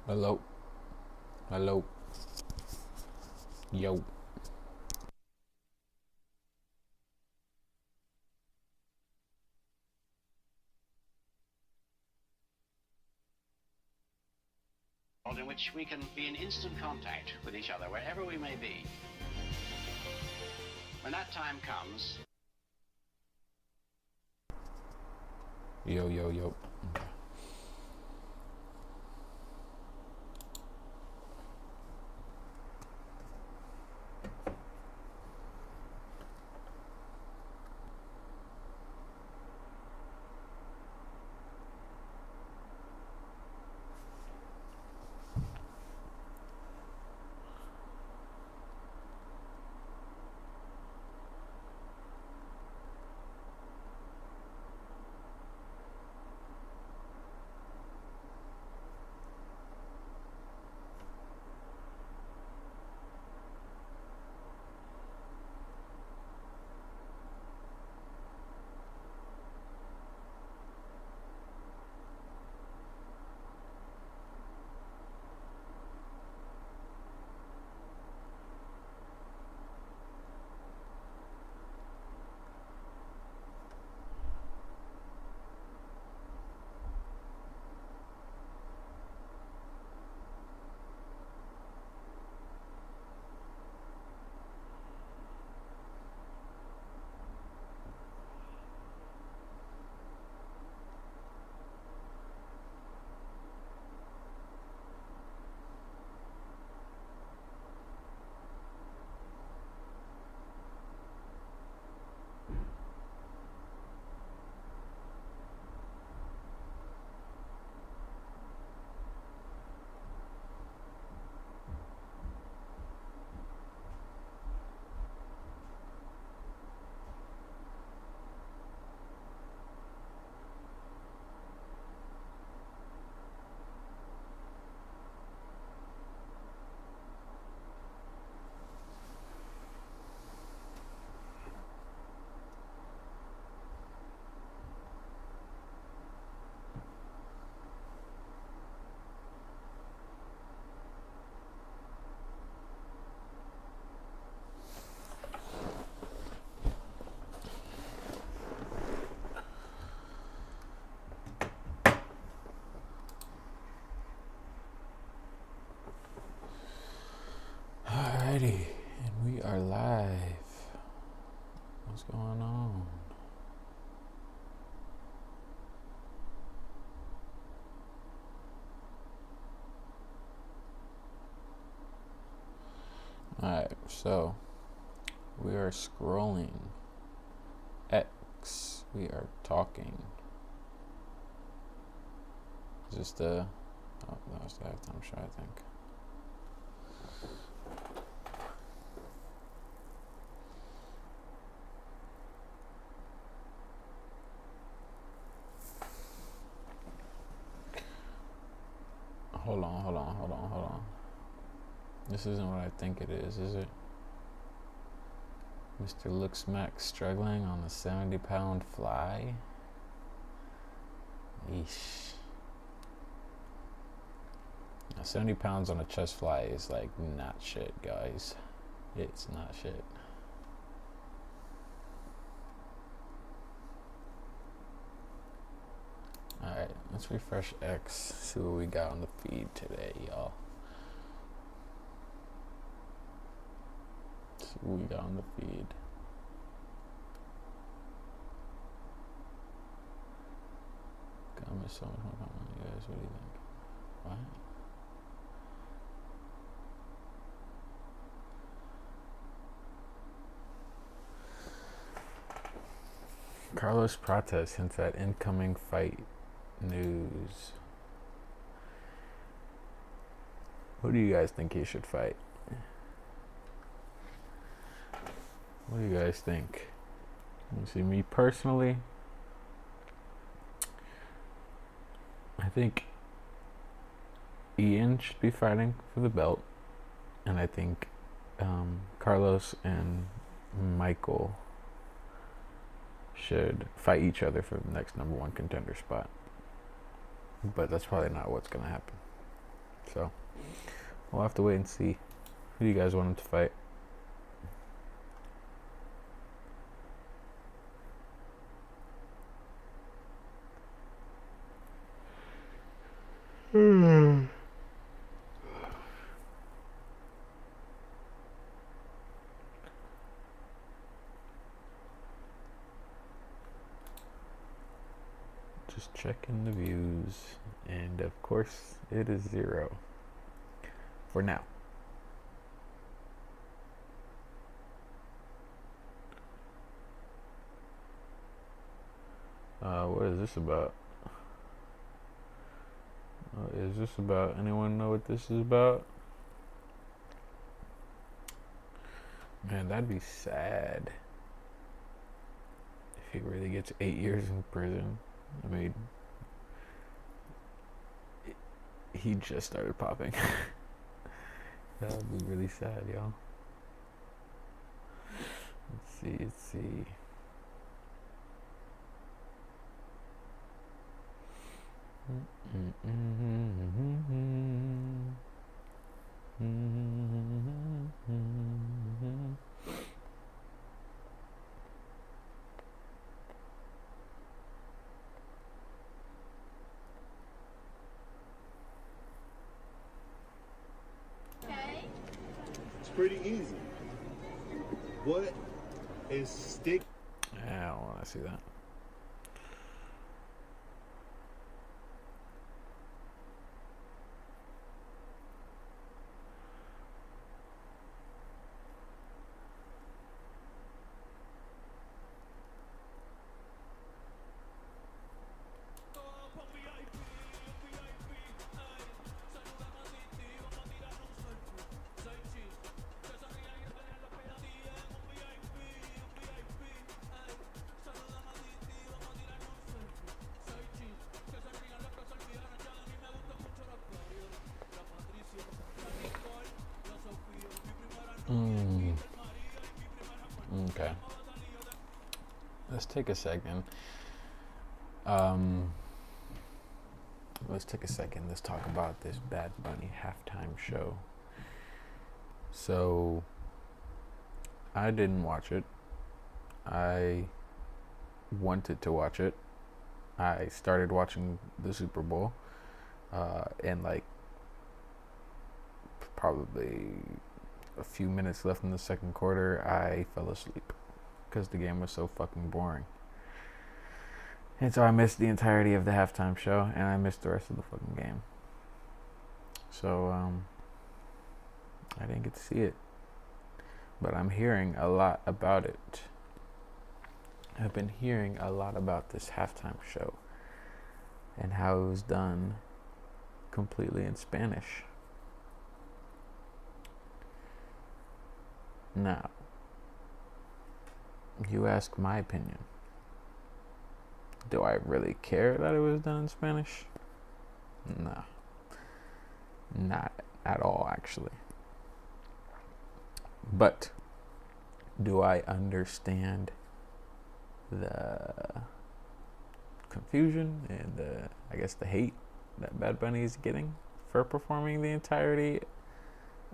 Hello. Hello. Yo. In which we can be in instant contact with each other wherever we may be. When that time comes. Yo, yo, yo. Alrighty, and we are live. What's going on? Alright, so we are scrolling X. We are talking. Is this the. Oh, that was the halftime show, I think. Hold on. This isn't what I think it is it? Mr. Looksmack struggling on the 70-pound fly? Yeesh. Now, 70 pounds on a chest fly is like not shit, guys. It's not shit. Alright, let's refresh X, see what we got on the feed today, y'all. See what we got on the feed. God, I miss so much more comment. You guys, what do you think? What? Carlos Prates hints at incoming fight news. Who do you guys think he should fight? What do you guys think? You see, me personally, I think Ian should be fighting for the belt, and I think Carlos and Michael should fight each other for the next #1 contender spot. But that's probably not what's going to happen. So we'll have to wait and see who you guys want him to fight. Just checking the views, and of course it is 0 for now. What is this about? Is this about? Anyone know what this is about? Man, that'd be sad if he really gets 8 years in prison. I mean, he just started popping. That would be really sad, y'all. Let's see. It's pretty easy. What is stick? I don't want to see that. Okay. Let's take a second. Let's talk about this Bad Bunny halftime show. So, I didn't watch it. I wanted to watch it. I started watching the Super Bowl, and like probably a few minutes left in the second quarter, I fell asleep because the game was so fucking boring. And so I missed the entirety of the halftime show, and I missed the rest of the fucking game. So I didn't get to see it, but I'm hearing a lot about it. I've been hearing a lot about this halftime show and how it was done completely in Spanish. Now, you ask my opinion. Do I really care that it was done in Spanish? No. Not at all, actually. But do I understand the confusion and the hate that Bad Bunny is getting for performing the entirety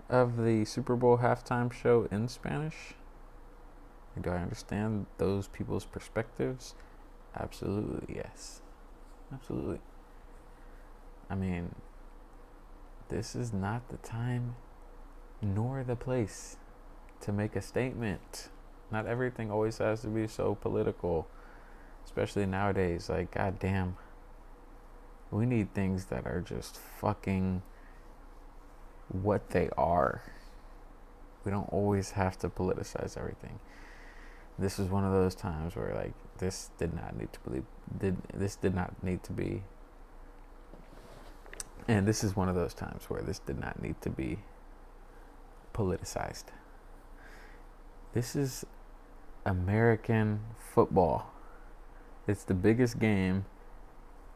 of the Super Bowl halftime show in Spanish? Do I understand those people's perspectives? Absolutely, yes. Absolutely. I mean, this is not the time nor the place to make a statement. Not everything always has to be so political, especially nowadays. Like, goddamn, we need things that are just fucking what they are. We don't always have to politicize everything. This is one of those times where, like, this did not need to be, and this is one of those times where this did not need to be politicized. This is American football. It's the biggest game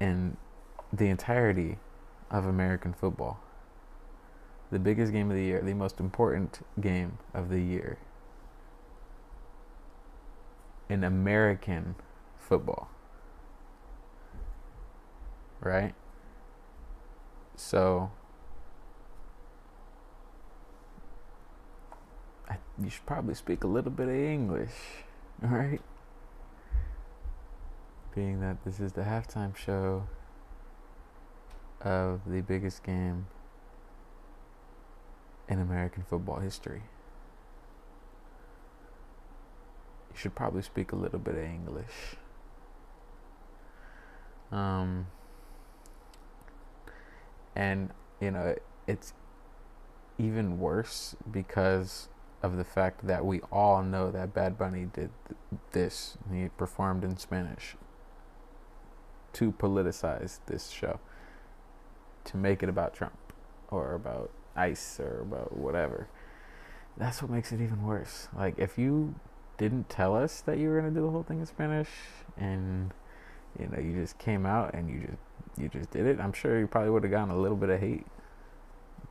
in the entirety of American football. The biggest game of the year, the most important game of the year in American football. Right? So you should probably speak a little bit of English, all right? Being that this is the halftime show of the biggest game in American football history. You should probably speak a little bit of English. And, you know, it's even worse because of the fact that we all know that Bad Bunny did this. He performed in Spanish to politicize this show, to make it about Trump or about ICE or about whatever. That's what makes it even worse. Like, if you didn't tell us that you were going to do the whole thing in Spanish and, you know, you just came out and you just did it, I'm sure you probably would have gotten a little bit of hate.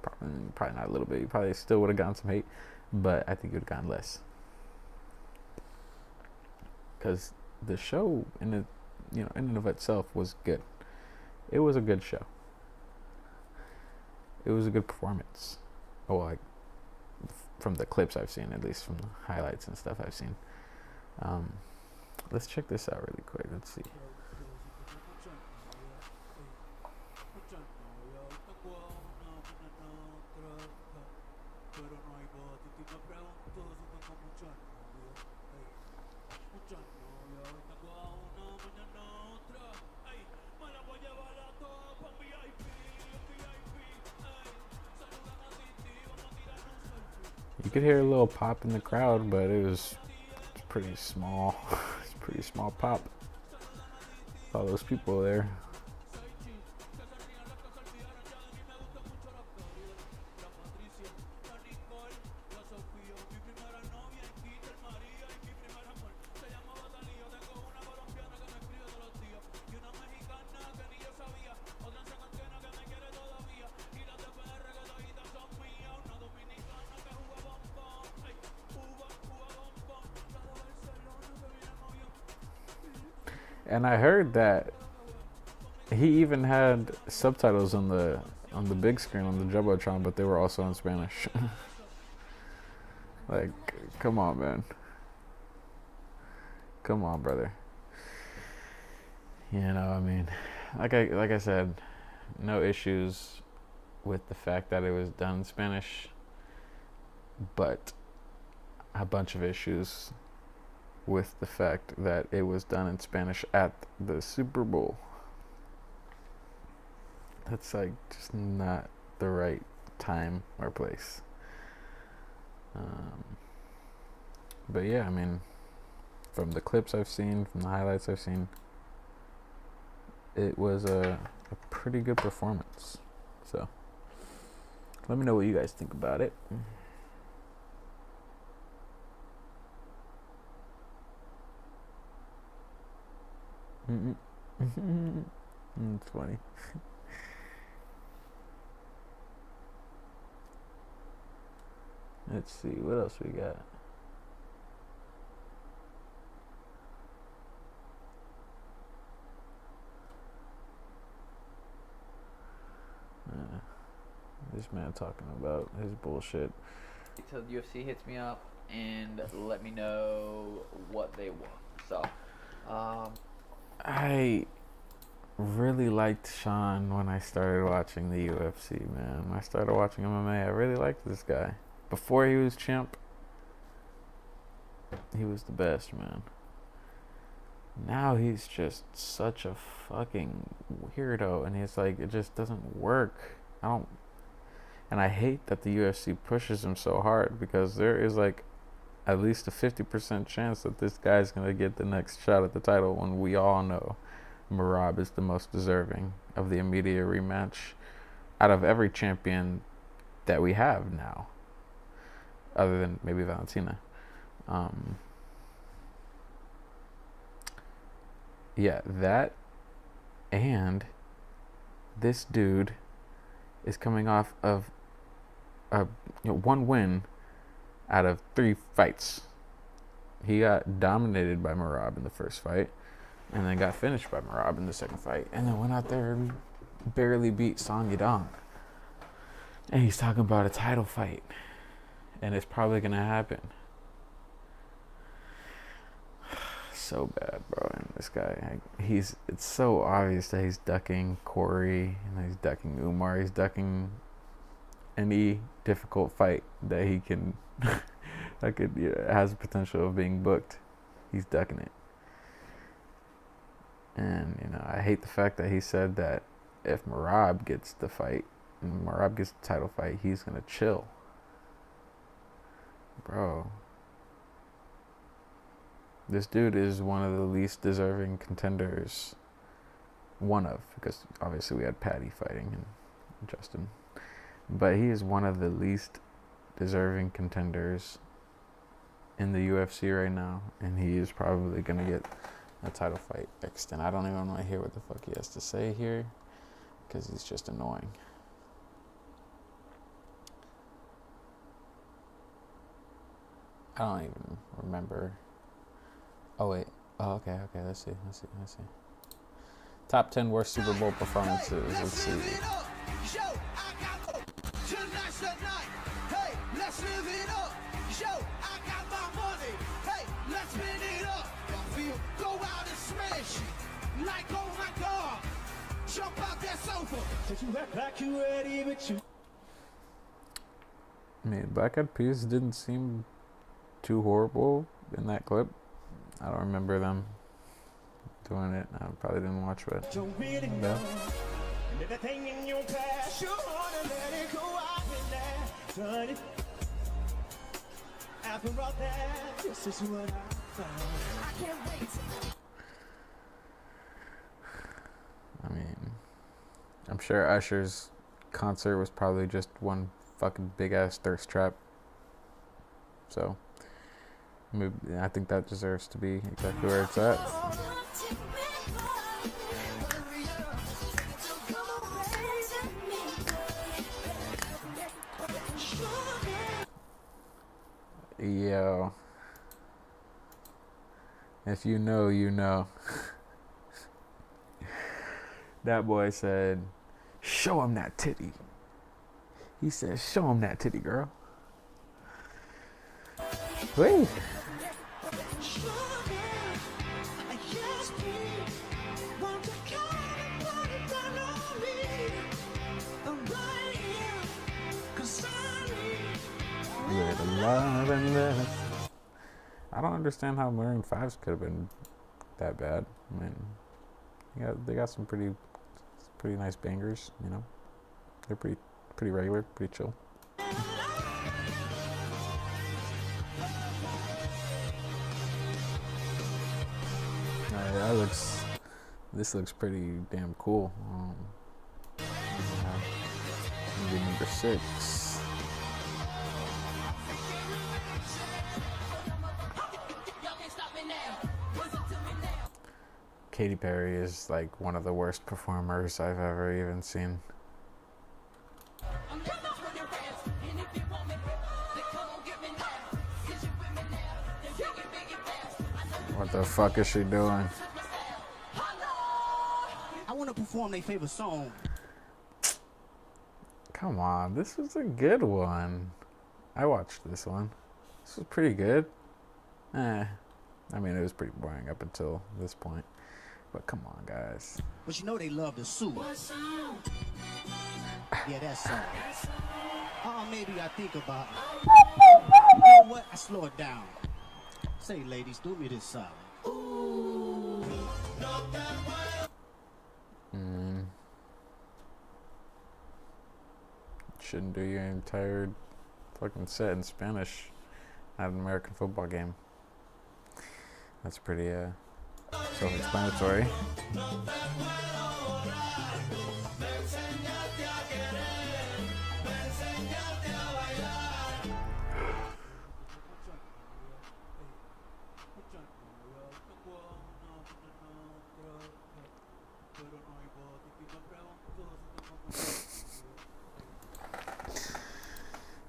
Probably not a little bit. You probably still would have gotten some hate, but I think you would have gotten less. Because the show in and of itself was good. It was a good show. It was a good performance. Oh, like from the clips I've seen, at least from the highlights and stuff I've seen. Let's check this out really quick. Let's see. You could hear a little pop in the crowd, but it was pretty small. It's a pretty small pop. All those people there. And I heard that he even had subtitles on the big screen on the Jumbotron, but they were also in Spanish. Like, come on, man. Come on, brother. You know, I mean, like I said, no issues with the fact that it was done in Spanish, but a bunch of issues with the fact that it was done in Spanish at the Super Bowl. That's like just not the right time or place. But yeah, I mean, from the clips I've seen, from the highlights I've seen, it was a pretty good performance. So let me know what you guys think about it. It's funny. Let's see, what else we got? This man talking about his bullshit. Till the UFC hits me up and let me know what they want. So, I really liked Sean when I started watching the UFC, man. When I started watching MMA, I really liked this guy. Before he was champ, he was the best, man. Now he's just such a fucking weirdo, and he's like, it just doesn't work. And I hate that the UFC pushes him so hard, because there is like at least a 50% chance that this guy's gonna get the next shot at the title, when we all know Merab is the most deserving of the immediate rematch out of every champion that we have now, other than maybe Valentina. Yeah, that, and this dude is coming off of one win out of 3 fights. He got dominated by Merab in the first fight, and then got finished by Merab in the second fight, and then went out there and barely beat Song Yadong. And he's talking about a title fight, and it's probably gonna happen. so bad, bro. And this guy, it's so obvious that he's ducking Corey and he's ducking Umar. He's ducking any difficult fight that he can, has the potential of being booked. He's ducking it. And, I hate the fact that he said that if Merab gets the fight, and Merab gets the title fight, he's going to chill. Bro. This dude is one of the least deserving contenders. Because obviously we had Patty fighting and Justin. But he is one of the least deserving contenders in the UFC right now. And he is probably going to get a title fight next. And I don't even want to hear what the fuck he has to say here, because he's just annoying. I don't even remember. Oh wait. Oh, okay. Let's see. Top 10 worst Super Bowl performances. Let's see. I mean, Black Eyed Peas didn't seem too horrible in that clip. I don't remember them doing it. I probably didn't watch it. No. I mean, I'm sure Usher's concert was probably just one fucking big ass thirst trap. So, I think that deserves to be exactly where it's at. Yo. If you know, you know. That boy said, show him that titty. He said, show him that titty, girl. Wait. I don't understand how Maroon 5's could have been that bad. I mean, they got some pretty nice bangers, They're pretty regular, pretty chill. This looks pretty damn cool. Maybe number 6. Katy Perry is like one of the worst performers I've ever even seen. What the fuck is she doing? I want to perform their favorite song. Come on, this was a good one. I watched this one. This was pretty good. I mean, it was pretty boring up until this point. But come on, guys. But they love to sue. Yeah, that song. Maybe I think about it. You know what? I slow it down. Say, ladies, do me this solid. Ooh. Shouldn't do your entire fucking set in Spanish at an American football game. That's pretty self-explanatory.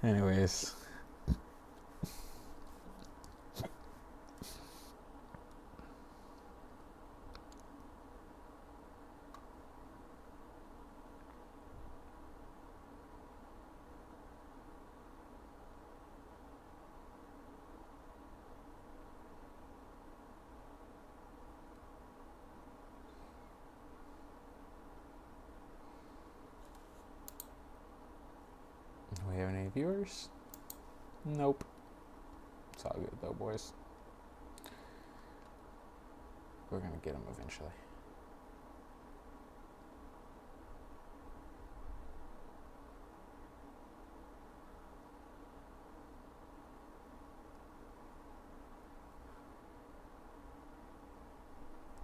Anyways. many viewers? Nope. It's all good though, boys. We're gonna get them eventually.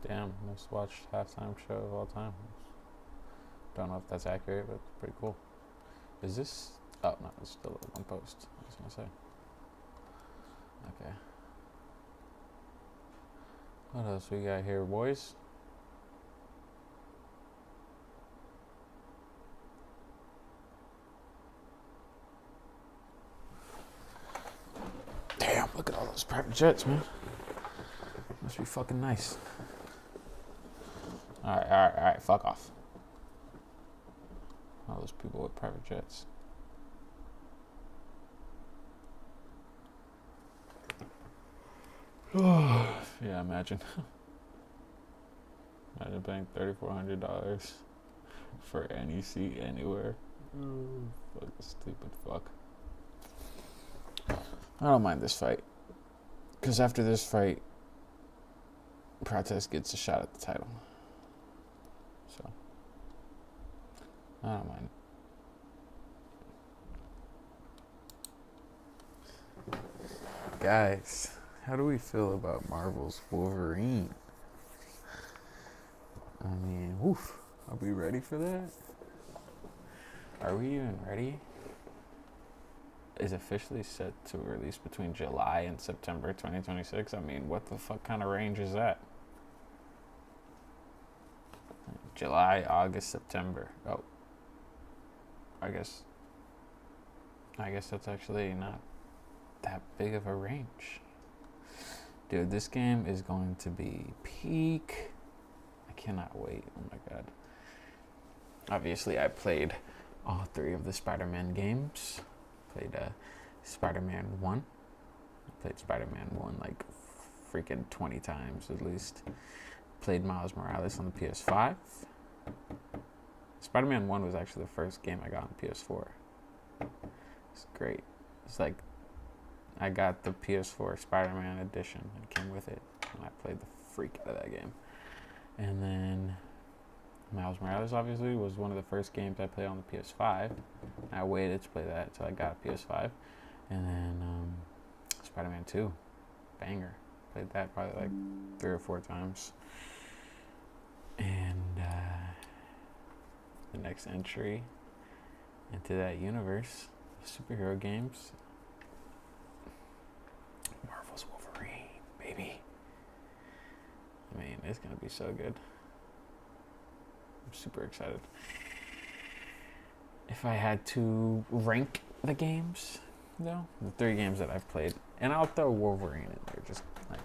Damn, most watched halftime show of all time. Don't know if that's accurate, but it's pretty cool. Is this? Oh no, it's still one post. I was gonna say. Okay. What else we got here, boys? Damn, look at all those private jets, man. Must be fucking nice. Alright, fuck off. All those people with private jets. Yeah, imagine. Imagine paying $3,400 for any seat anywhere. Fuck, stupid fuck. I don't mind this fight. Because after this fight, Protest gets a shot at the title. So, I don't mind. Guys, how do we feel about Marvel's Wolverine? I mean, woof. Are we ready for that? Are we even ready? Is officially set to release between July and September 2026. I mean, what the fuck kind of range is that? July, August, September. Oh. I guess that's actually not that big of a range. Dude, this game is going to be peak. I cannot wait. Oh my god. Obviously, I played all 3 of the Spider-Man games. Played Spider-Man 1. I played Spider-Man 1 like freaking 20 times at least. Played Miles Morales on the PS5. Spider-Man 1 was actually the first game I got on PS4. It's great. It's like I got the PS4 Spider-Man edition. It came with it. And I played the freak out of that game. And then Miles Morales obviously was one of the first games I played on the PS5. I waited to play that until I got a PS5. And then Spider-Man 2. Banger. Played that probably like 3 or 4 times. And the next entry into that universe of superhero games, Marvel's Wolverine, baby. I mean, it's gonna be so good. I'm super excited. If I had to rank the games, though, the 3 games that I've played, and I'll throw Wolverine in there, just like,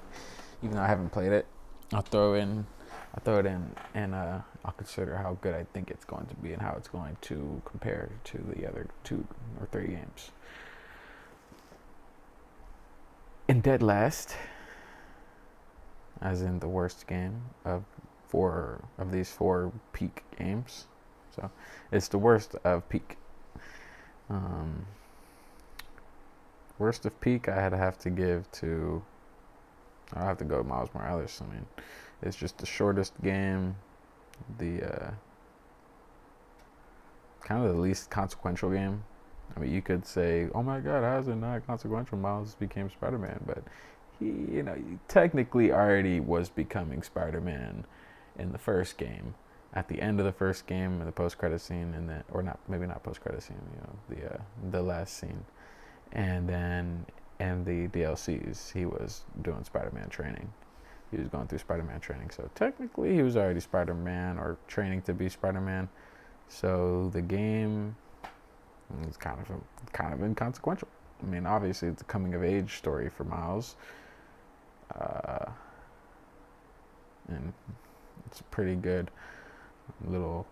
even though I haven't played it, I'll throw it in, and I'll consider how good I think it's going to be and how it's going to compare to the other 2 or 3 games. In dead last, as in the worst game of these 4 peak games. So it's the worst of peak. Worst of peak, I'd have to give to. I'll have to go with Miles Morales. I mean, it's just the shortest game, the kind of the least consequential game. I mean, you could say, "Oh my God, how is it not consequential? Miles became Spider-Man," but he technically already was becoming Spider-Man in the first game. At the end of the first game, in the post-credit scene, and then, or not, maybe not post-credit scene, the last scene, and then in the DLCs, he was doing Spider-Man training. He was going through Spider-Man training, so technically he was already Spider-Man or training to be Spider-Man. So the game is kind of inconsequential. I mean, obviously it's a coming-of-age story for Miles, and it's a pretty good little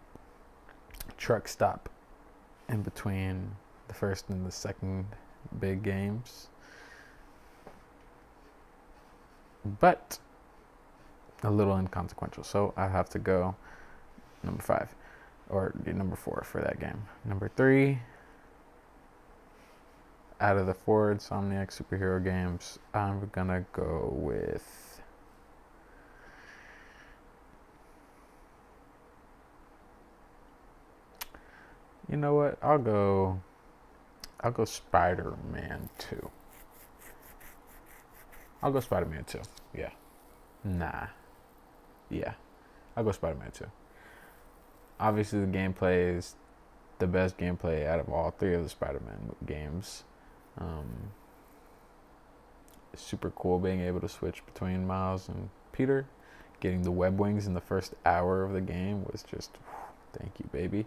truck stop in between the first and the second big games, but a little inconsequential. So I have to go number 5 or number 4 for that game. Number 3, out of the 4 Insomniac superhero games, I'm gonna go with you know what? I'll go Spider-Man 2. I'll go Spider-Man 2. Yeah. Nah. Yeah. I'll go Spider-Man 2. Obviously, the gameplay is the best gameplay out of all 3 of the Spider-Man games. It's super cool being able to switch between Miles and Peter. Getting the web wings in the first hour of the game was just, thank you, baby.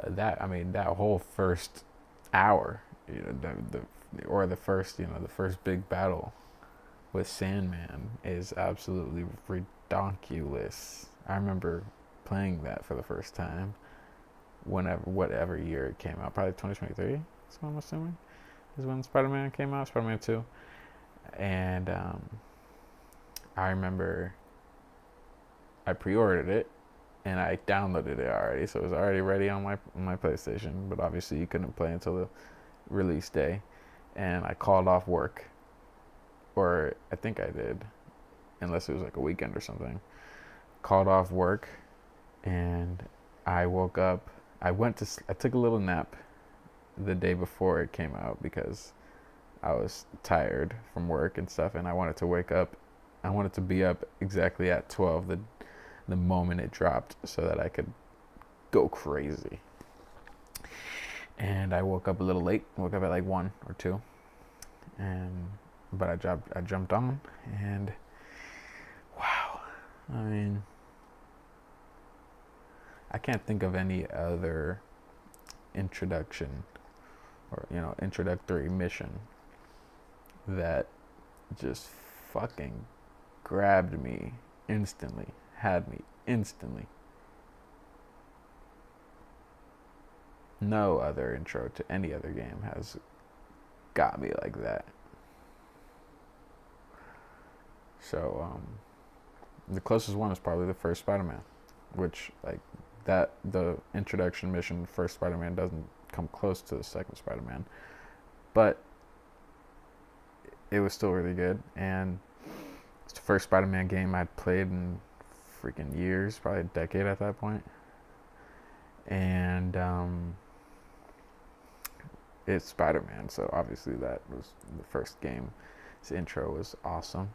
That whole first hour, the first big battle with Sandman is absolutely ridiculous. I remember playing that for the first time whatever year it came out, probably 2023, that's what I'm assuming, is when Spider-Man came out, Spider-Man 2. And I remember I pre-ordered it and I downloaded it already, so it was already ready on my PlayStation, but obviously you couldn't play until the release day. And I called off work, or I think I did, unless it was like a weekend or something. Called off work, and I woke up. I took a little nap the day before it came out because I was tired from work and stuff, and I wanted to wake up. I wanted to be up exactly at 12 the moment it dropped so that I could go crazy. And I woke up a little late. Woke up at like 1 or 2, but I jumped on, and wow, I mean, I can't think of any other introduction or introductory mission that just fucking grabbed me instantly, had me instantly. No other intro to any other game has got me like that. So the closest one is probably the first Spider-Man, which the introduction mission first Spider-Man doesn't come close to the second Spider-Man, but it was still really good, and it's the first Spider-Man game I'd played in freaking years, probably a decade at that point. And it's Spider-Man, so obviously that was the first game's intro was awesome,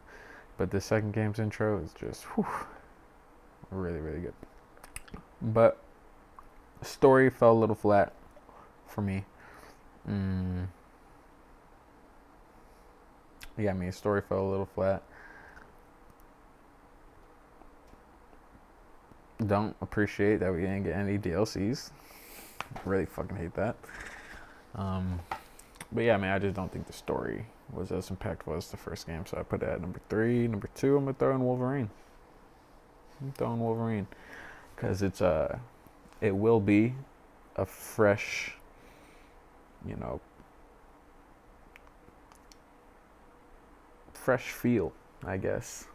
but the second game's intro is just really, really good. But the story fell a little flat for me. Story fell a little flat. Don't appreciate that we didn't get any DLCs. Really fucking hate that. But yeah, I just don't think the story was as impactful as the first game, so I put it at number 3. Number 2, I'm gonna throw in Wolverine. Because it will be a fresh, fresh feel, I guess.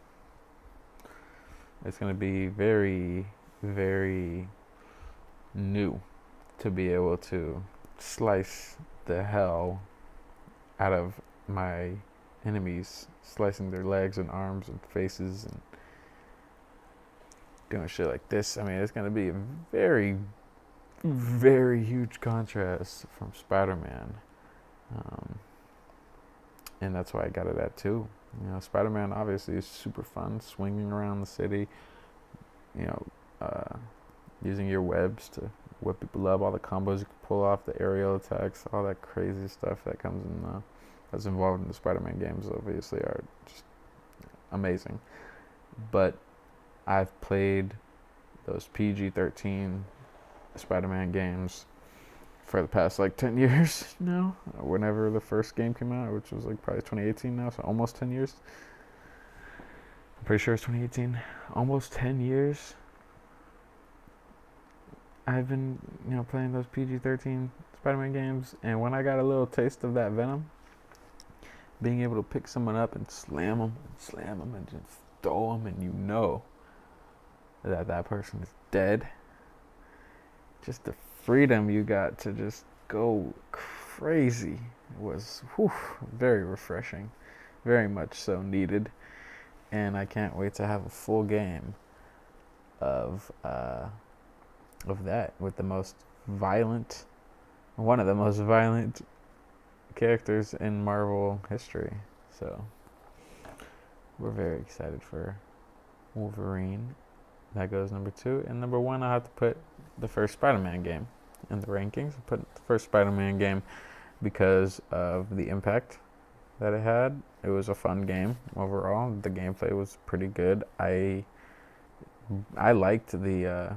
It's going to be very, very new to be able to slice the hell out of my enemies, slicing their legs and arms and faces and doing shit like this. It's going to be a very, very huge contrast from Spider-Man. And that's why I got it at 2. Spider-Man obviously is super fun, swinging around the city, using your webs to whip people up, all the combos you can pull off, the aerial attacks, all that crazy stuff that comes in, that's involved in the Spider-Man games obviously are just amazing. But I've played those PG-13 Spider-Man games for the past 10 years now, whenever the first game came out, which was probably 2018 now, so almost 10 years. I'm pretty sure it's 2018. Almost 10 years I've been, playing those PG-13 Spider-Man games, and when I got a little taste of that venom, being able to pick someone up and slam them and just throw them, and that person is dead. Just the freedom you got to just go crazy. It was very refreshing, very much so needed, and I can't wait to have a full game of that with the most violent, one of the most violent characters in Marvel history. So we're very excited for Wolverine. That goes number 2. And number 1, I have to put the first Spider-Man game in the rankings. I put the first Spider-Man game because of the impact that it had. It was a fun game overall. The gameplay was pretty good. I liked the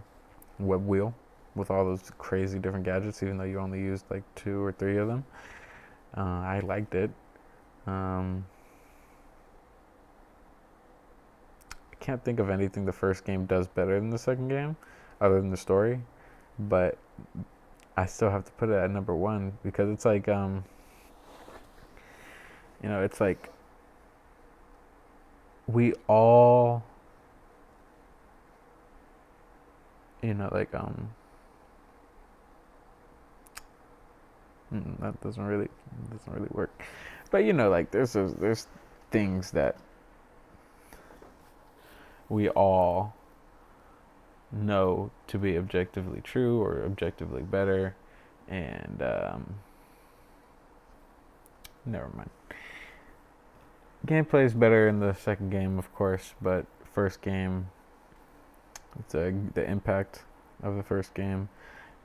web wheel with all those crazy different gadgets, even though you only used like 2 or 3 of them. I liked it. I can't think of anything the first game does better than the second game, other than the story. But I still have to put it at number 1 because it's like, it's like we all, that doesn't really work. But like there's things that we all know to be objectively true or objectively better, and never mind. Gameplay is better in the second game, of course, but first game, it's the impact of the first game.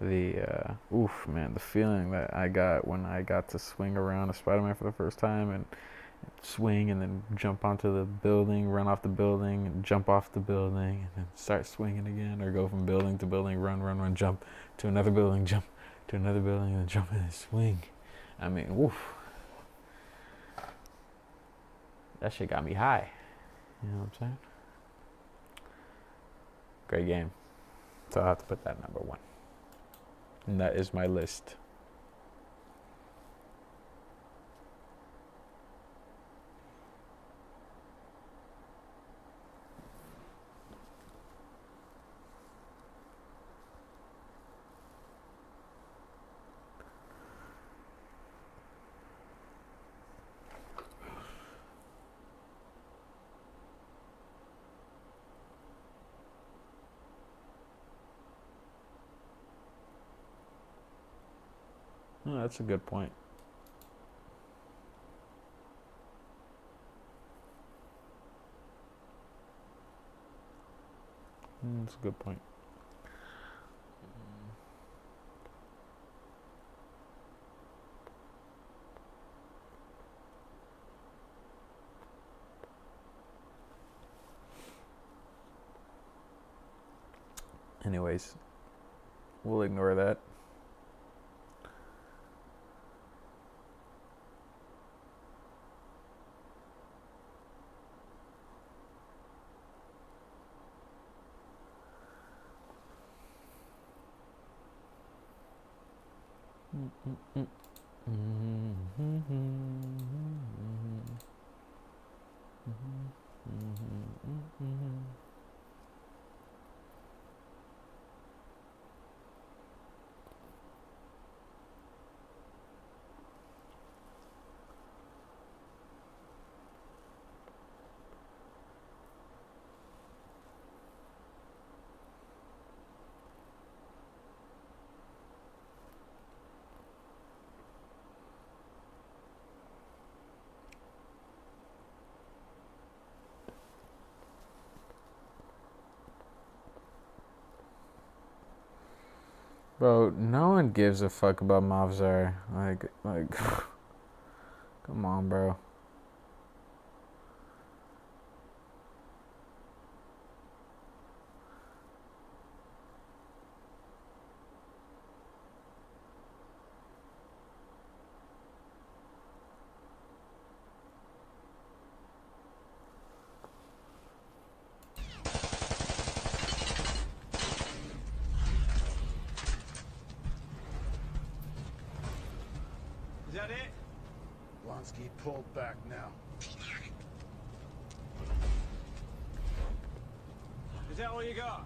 The the feeling that I got when I got to swing around a Spider-Man for the first time and swing and then jump onto the building, run off the building, and jump off the building, and then start swinging again, or go from building to building, run, jump to another building, jump to another building, and then jump and then swing. I mean, woof. That shit got me high. You know what I'm saying? Great game. So I'll have to put that number 1. And that is my list. Oh, that's a good point. That's a good point. Anyways, we'll ignore that. Bro, no one gives a fuck about Mavzar. Like, come on, bro. Is that it? Blonsky pulled back now. Is that all you got?